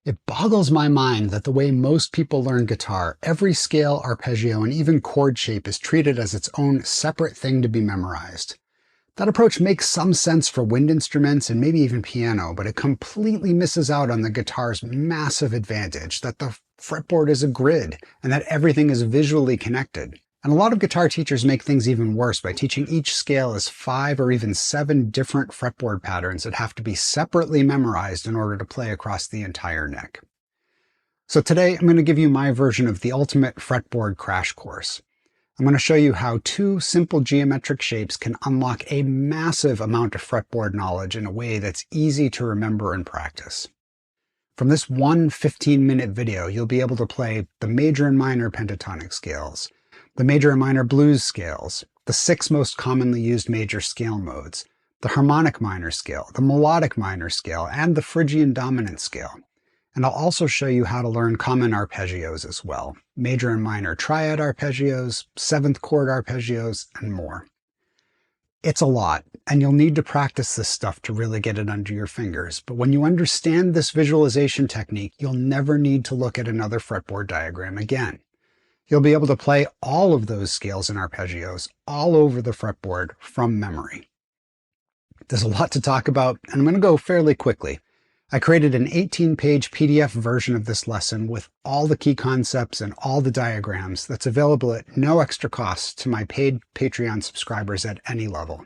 It boggles my mind that the way most people learn guitar, every scale, arpeggio, and even chord shape is treated as its own separate thing to be memorized. That approach makes some sense for wind instruments and maybe even piano, but it completely misses out on the guitar's massive advantage that the fretboard is a grid and that everything is visually connected. And a lot of guitar teachers make things even worse by teaching each scale as 5 or even 7 different fretboard patterns that have to be separately memorized in order to play across the entire neck. So today I'm going to give you my version of the ultimate fretboard crash course. I'm going to show you how 2 simple geometric shapes can unlock a massive amount of fretboard knowledge in a way that's easy to remember and practice. From this one 15-minute video, you'll be able to play the major and minor pentatonic scales, the major and minor blues scales, the 6 most commonly used major scale modes, the harmonic minor scale, the melodic minor scale, and the Phrygian dominant scale. And I'll also show you how to learn common arpeggios as well, major and minor triad arpeggios, 7th chord arpeggios, and more. It's a lot, and you'll need to practice this stuff to really get it under your fingers. But when you understand this visualization technique, you'll never need to look at another fretboard diagram again. You'll be able to play all of those scales and arpeggios all over the fretboard from memory. There's a lot to talk about, and I'm going to go fairly quickly. I created an 18-page PDF version of this lesson with all the key concepts and all the diagrams that's available at no extra cost to my paid Patreon subscribers at any level.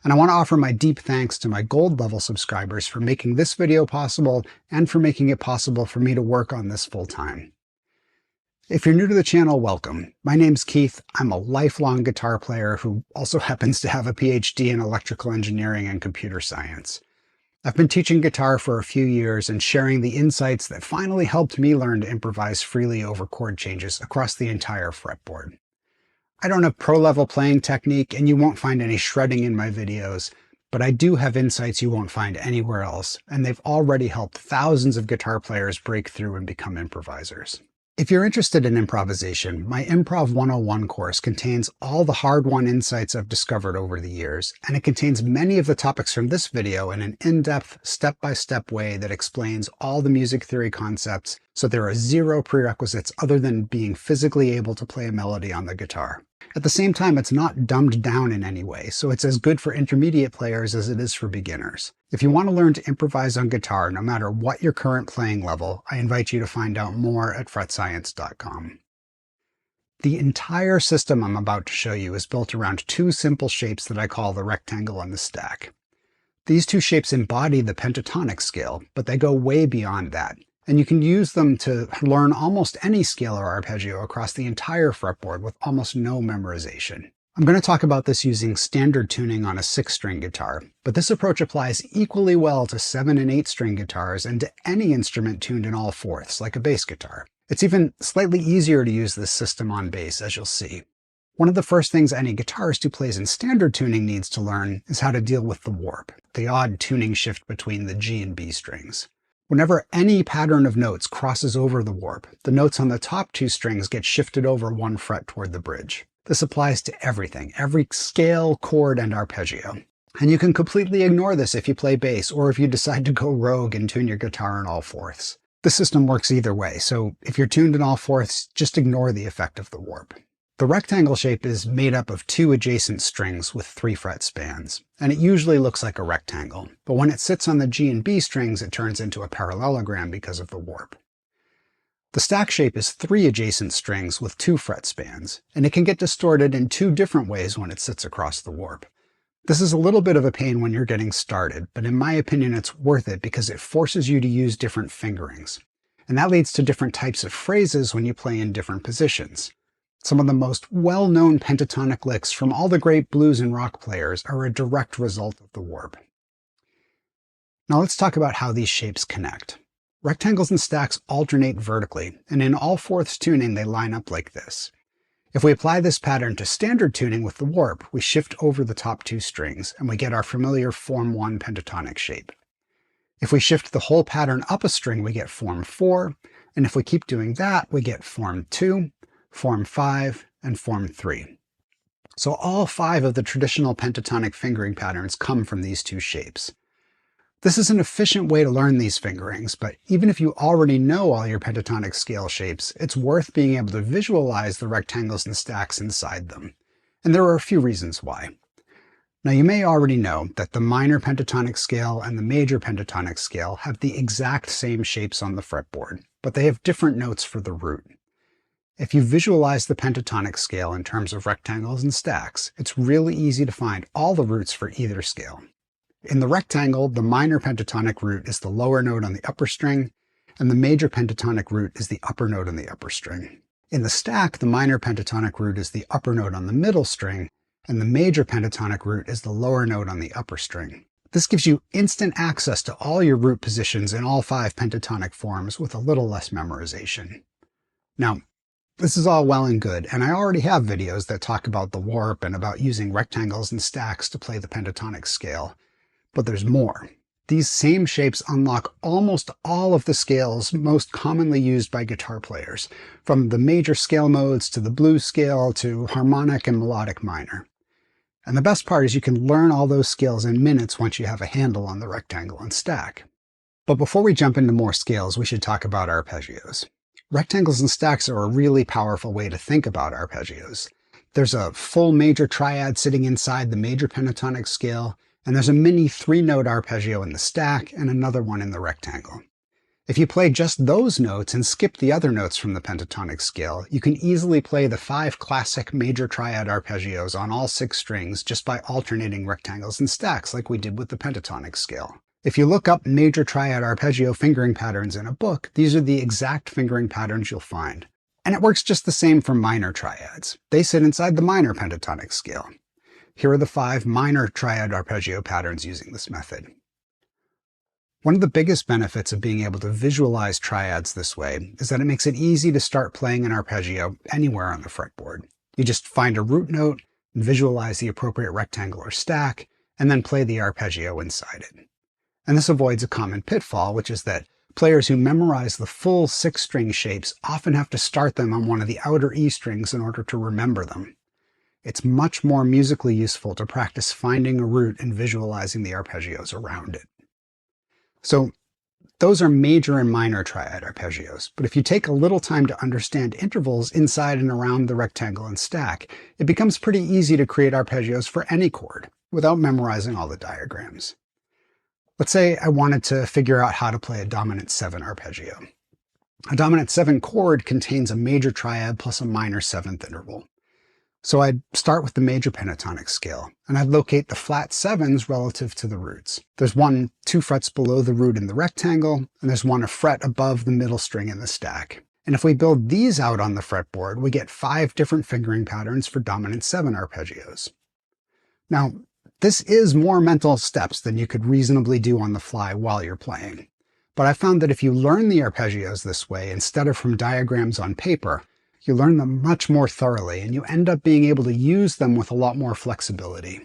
And I want to offer my deep thanks to my gold level subscribers for making this video possible and for making it possible for me to work on this full time. If you're new to the channel, welcome. My name's Keith. I'm a lifelong guitar player who also happens to have a PhD in electrical engineering and computer science. I've been teaching guitar for a few years and sharing the insights that finally helped me learn to improvise freely over chord changes across the entire fretboard. I don't have pro-level playing technique, and you won't find any shredding in my videos, but I do have insights you won't find anywhere else, and they've already helped thousands of guitar players break through and become improvisers. If you're interested in improvisation, my Improv 101 course contains all the hard-won insights I've discovered over the years, and it contains many of the topics from this video in an in-depth, step-by-step way that explains all the music theory concepts, so there are 0 prerequisites other than being physically able to play a melody on the guitar. At the same time, it's not dumbed down in any way, so it's as good for intermediate players as it is for beginners. If you want to learn to improvise on guitar, no matter what your current playing level, I invite you to find out more at fretscience.com. The entire system I'm about to show you is built around 2 simple shapes that I call the rectangle and the stack. These 2 shapes embody the pentatonic scale, but they go way beyond that. And you can use them to learn almost any scale or arpeggio across the entire fretboard with almost no memorization. I'm going to talk about this using standard tuning on a 6-string guitar, but this approach applies equally well to 7- and 8-string guitars and to any instrument tuned in all fourths, like a bass guitar. It's even slightly easier to use this system on bass, as you'll see. One of the first things any guitarist who plays in standard tuning needs to learn is how to deal with the warp, the odd tuning shift between the G and B strings. Whenever any pattern of notes crosses over the warp, the notes on the top 2 strings get shifted over 1 fret toward the bridge. This applies to everything, every scale, chord, and arpeggio. And you can completely ignore this if you play bass or if you decide to go rogue and tune your guitar in all fourths. The system works either way, so if you're tuned in all fourths, just ignore the effect of the warp. The rectangle shape is made up of 2 adjacent strings with 3 fret spans, and it usually looks like a rectangle, but when it sits on the G and B strings, it turns into a parallelogram because of the warp. The stack shape is 3 adjacent strings with 2 fret spans, and it can get distorted in 2 different ways when it sits across the warp. This is a little bit of a pain when you're getting started, but in my opinion it's worth it because it forces you to use different fingerings, and that leads to different types of phrases when you play in different positions. Some of the most well-known pentatonic licks from all the great blues and rock players are a direct result of the warp. Now let's talk about how these shapes connect. Rectangles and stacks alternate vertically, and in all fourths tuning they line up like this. If we apply this pattern to standard tuning with the warp, we shift over the top 2 strings, and we get our familiar Form 1 pentatonic shape. If we shift the whole pattern up a string, we get Form 4, and if we keep doing that, we get Form 2, Form 5, and Form 3. So all 5 of the traditional pentatonic fingering patterns come from these 2 shapes. This is an efficient way to learn these fingerings, but even if you already know all your pentatonic scale shapes, it's worth being able to visualize the rectangles and stacks inside them. And there are a few reasons why. Now, you may already know that the minor pentatonic scale and the major pentatonic scale have the exact same shapes on the fretboard, but they have different notes for the root. If you visualize the pentatonic scale in terms of rectangles and stacks, it's really easy to find all the roots for either scale. In the rectangle, the minor pentatonic root is the lower note on the upper string, and the major pentatonic root is the upper note on the upper string. In the stack, the minor pentatonic root is the upper note on the middle string, and the major pentatonic root is the lower note on the upper string. This gives you instant access to all your root positions in all 5 pentatonic forms with a little less memorization. Now, this is all well and good, and I already have videos that talk about the warp and about using rectangles and stacks to play the pentatonic scale. But there's more. These same shapes unlock almost all of the scales most commonly used by guitar players, from the major scale modes to the blues scale to harmonic and melodic minor. And the best part is you can learn all those scales in minutes once you have a handle on the rectangle and stack. But before we jump into more scales, we should talk about arpeggios. Rectangles and stacks are a really powerful way to think about arpeggios. There's a full major triad sitting inside the major pentatonic scale, and there's a mini 3-note arpeggio in the stack and another one in the rectangle. If you play just those notes and skip the other notes from the pentatonic scale, you can easily play the 5 classic major triad arpeggios on all 6 strings just by alternating rectangles and stacks like we did with the pentatonic scale. If you look up major triad arpeggio fingering patterns in a book, these are the exact fingering patterns you'll find. And it works just the same for minor triads. They sit inside the minor pentatonic scale. Here are the 5 minor triad arpeggio patterns using this method. One of the biggest benefits of being able to visualize triads this way is that it makes it easy to start playing an arpeggio anywhere on the fretboard. You just find a root note, and visualize the appropriate rectangle or stack, and then play the arpeggio inside it. And this avoids a common pitfall, which is that players who memorize the full 6-string shapes often have to start them on one of the outer E strings in order to remember them. It's much more musically useful to practice finding a root and visualizing the arpeggios around it. So those are major and minor triad arpeggios, but if you take a little time to understand intervals inside and around the rectangle and stack, it becomes pretty easy to create arpeggios for any chord without memorizing all the diagrams. Let's say I wanted to figure out how to play a dominant 7 arpeggio. A dominant 7 chord contains a major triad plus a minor 7th interval. So I'd start with the major pentatonic scale, and I'd locate the flat 7s relative to the roots. There's one 2 frets below the root in the rectangle, and there's one a fret above the middle string in the stack. And if we build these out on the fretboard, we get 5 different fingering patterns for dominant 7 arpeggios. Now, this is more mental steps than you could reasonably do on the fly while you're playing. But I found that if you learn the arpeggios this way instead of from diagrams on paper, you learn them much more thoroughly, and you end up being able to use them with a lot more flexibility.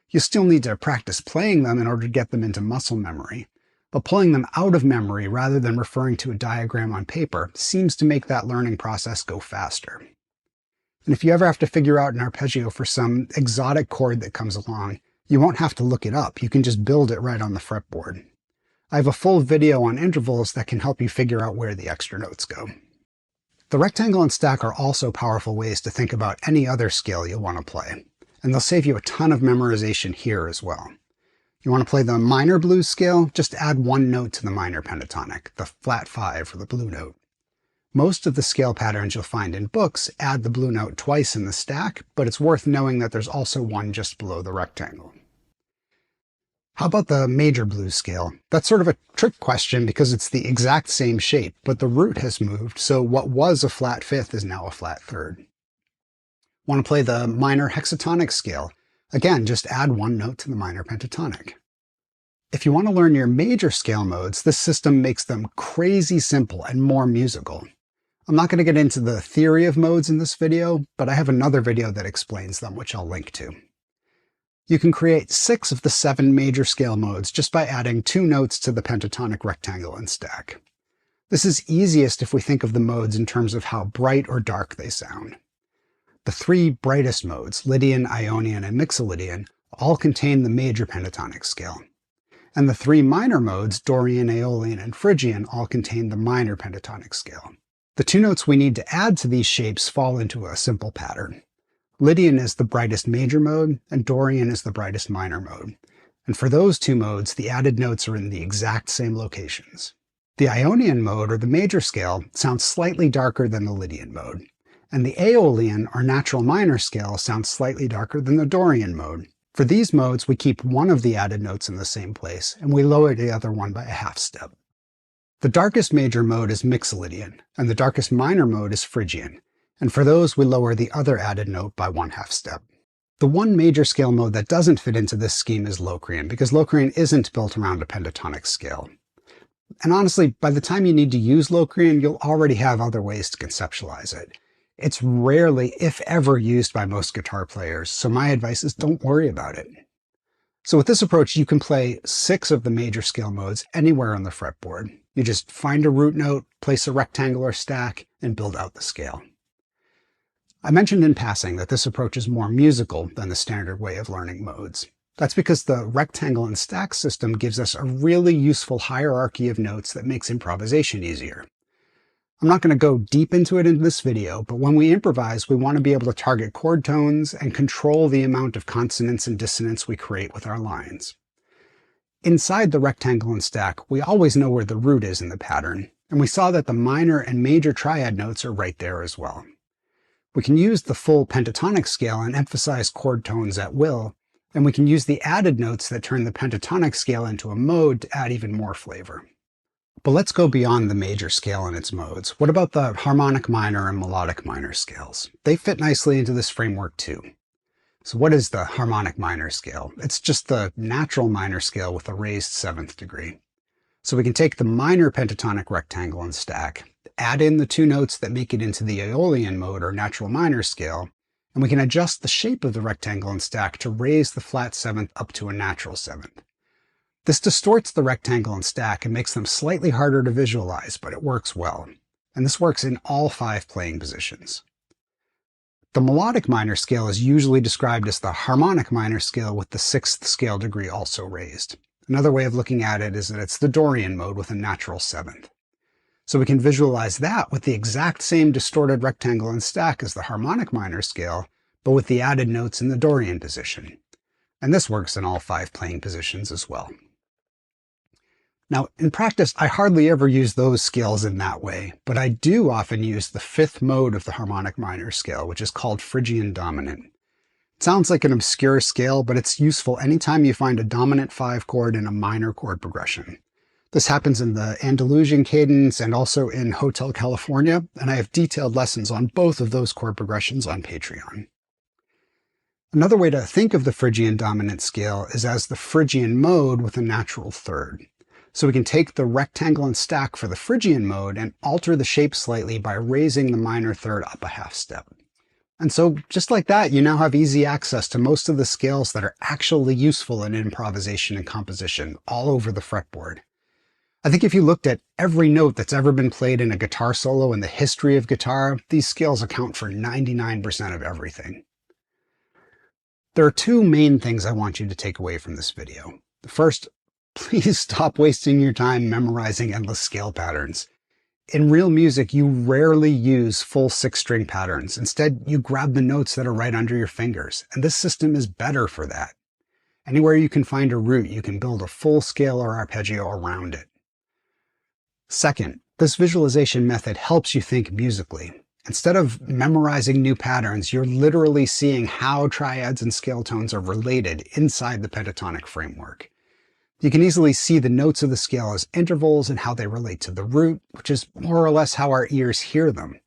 You still need to practice playing them in order to get them into muscle memory, but pulling them out of memory rather than referring to a diagram on paper seems to make that learning process go faster. And if you ever have to figure out an arpeggio for some exotic chord that comes along, you won't have to look it up. You can just build it right on the fretboard. I have a full video on intervals that can help you figure out where the extra notes go. The rectangle and stack are also powerful ways to think about any other scale you'll want to play, and they'll save you a ton of memorization here as well. You want to play the minor blues scale? Just add 1 note to the minor pentatonic, the flat 5 for the blue note. Most of the scale patterns you'll find in books add the blue note twice in the stack, but it's worth knowing that there's also one just below the rectangle. How about the major blues scale? That's sort of a trick question because it's the exact same shape, but the root has moved, so what was a flat 5th is now a flat 3rd. Want to play the minor hexatonic scale? Again, just add 1 note to the minor pentatonic. If you want to learn your major scale modes, this system makes them crazy simple and more musical. I'm not going to get into the theory of modes in this video, but I have another video that explains them, which I'll link to. You can create 6 of the 7 major scale modes just by adding 2 notes to the pentatonic rectangle and stack. This is easiest if we think of the modes in terms of how bright or dark they sound. The 3 brightest modes, Lydian, Ionian, and Mixolydian, all contain the major pentatonic scale. And the three minor modes, Dorian, Aeolian, and Phrygian, all contain the minor pentatonic scale. The two notes we need to add to these shapes fall into a simple pattern. Lydian is the brightest major mode, and Dorian is the brightest minor mode. And for those two modes, the added notes are in the exact same locations. The Ionian mode, or the major scale, sounds slightly darker than the Lydian mode. And the Aeolian, or natural minor scale, sounds slightly darker than the Dorian mode. For these modes, we keep one of the added notes in the same place, and we lower the other one by a half step. The darkest major mode is Mixolydian, and the darkest minor mode is Phrygian. And for those, we lower the other added note by one half step. The one major scale mode that doesn't fit into this scheme is Locrian, because Locrian isn't built around a pentatonic scale. And honestly, by the time you need to use Locrian, you'll already have other ways to conceptualize it. It's rarely, if ever, used by most guitar players, so my advice is don't worry about it. So with this approach, you can play 6 of the major scale modes anywhere on the fretboard. You just find a root note, place a rectangular stack, and build out the scale. I mentioned in passing that this approach is more musical than the standard way of learning modes. That's because the rectangle and stack system gives us a really useful hierarchy of notes that makes improvisation easier. I'm not going to go deep into it in this video, but when we improvise, we want to be able to target chord tones and control the amount of consonance and dissonance we create with our lines. Inside the rectangle and stack, we always know where the root is in the pattern, and we saw that the minor and major triad notes are right there as well. We can use the full pentatonic scale and emphasize chord tones at will, and we can use the added notes that turn the pentatonic scale into a mode to add even more flavor. But let's go beyond the major scale and its modes. What about the harmonic minor and melodic minor scales? They fit nicely into this framework too. So what is the harmonic minor scale? It's just the natural minor scale with a raised 7th degree. So we can take the minor pentatonic rectangle and stack, add in the two notes that make it into the Aeolian mode or natural minor scale, and we can adjust the shape of the rectangle and stack to raise the flat 7th up to a natural 7th. This distorts the rectangle and stack and makes them slightly harder to visualize, but it works well. And this works in all 5 playing positions. The melodic minor scale is usually described as the harmonic minor scale with the 6th scale degree also raised. Another way of looking at it is that it's the Dorian mode with a natural 7th. So we can visualize that with the exact same distorted rectangle and stack as the harmonic minor scale, but with the added notes in the Dorian position. And this works in all 5 playing positions as well. Now, in practice, I hardly ever use those scales in that way, but I do often use the 5th mode of the harmonic minor scale, which is called Phrygian dominant. It sounds like an obscure scale, but it's useful anytime you find a dominant 5 chord in a minor chord progression. This happens in the Andalusian cadence and also in Hotel California, and I have detailed lessons on both of those chord progressions on Patreon. Another way to think of the Phrygian dominant scale is as the Phrygian mode with a natural 3rd. So we can take the rectangle and stack for the Phrygian mode and alter the shape slightly by raising the minor 3rd up a half step. And so just like that, you now have easy access to most of the scales that are actually useful in improvisation and composition all over the fretboard. I think if you looked at every note that's ever been played in a guitar solo in the history of guitar, these scales account for 99% of everything. There are 2 main things I want you to take away from this video. The first, please stop wasting your time memorizing endless scale patterns. In real music, you rarely use full 6-string patterns. Instead, you grab the notes that are right under your fingers, and this system is better for that. Anywhere you can find a root, you can build a full scale or arpeggio around it. Second, this visualization method helps you think musically. Instead of memorizing new patterns, you're literally seeing how triads and scale tones are related inside the pentatonic framework. You can easily see the notes of the scale as intervals and how they relate to the root, which is more or less how our ears hear them.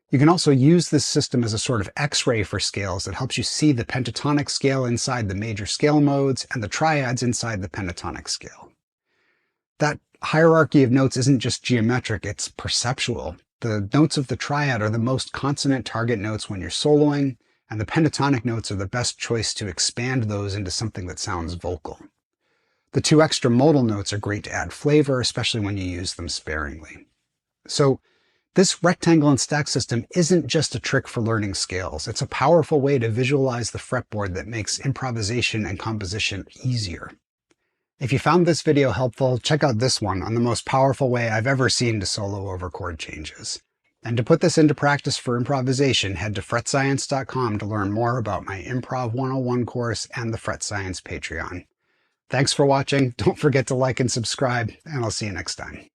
You can also use this system as a sort of X-ray for scales that helps you see the pentatonic scale inside the major scale modes and the triads inside the pentatonic scale. That hierarchy of notes isn't just geometric, it's perceptual. The notes of the triad are the most consonant target notes when you're soloing, and the pentatonic notes are the best choice to expand those into something that sounds vocal. The 2 extra modal notes are great to add flavor, especially when you use them sparingly. So this rectangle and stack system isn't just a trick for learning scales. It's a powerful way to visualize the fretboard that makes improvisation and composition easier. If you found this video helpful, check out this one on the most powerful way I've ever seen to solo over chord changes. And to put this into practice for improvisation, head to fretscience.com to learn more about my Improv 101 course and the Fret Science Patreon. Thanks for watching. Don't forget to like and subscribe, and I'll see you next time.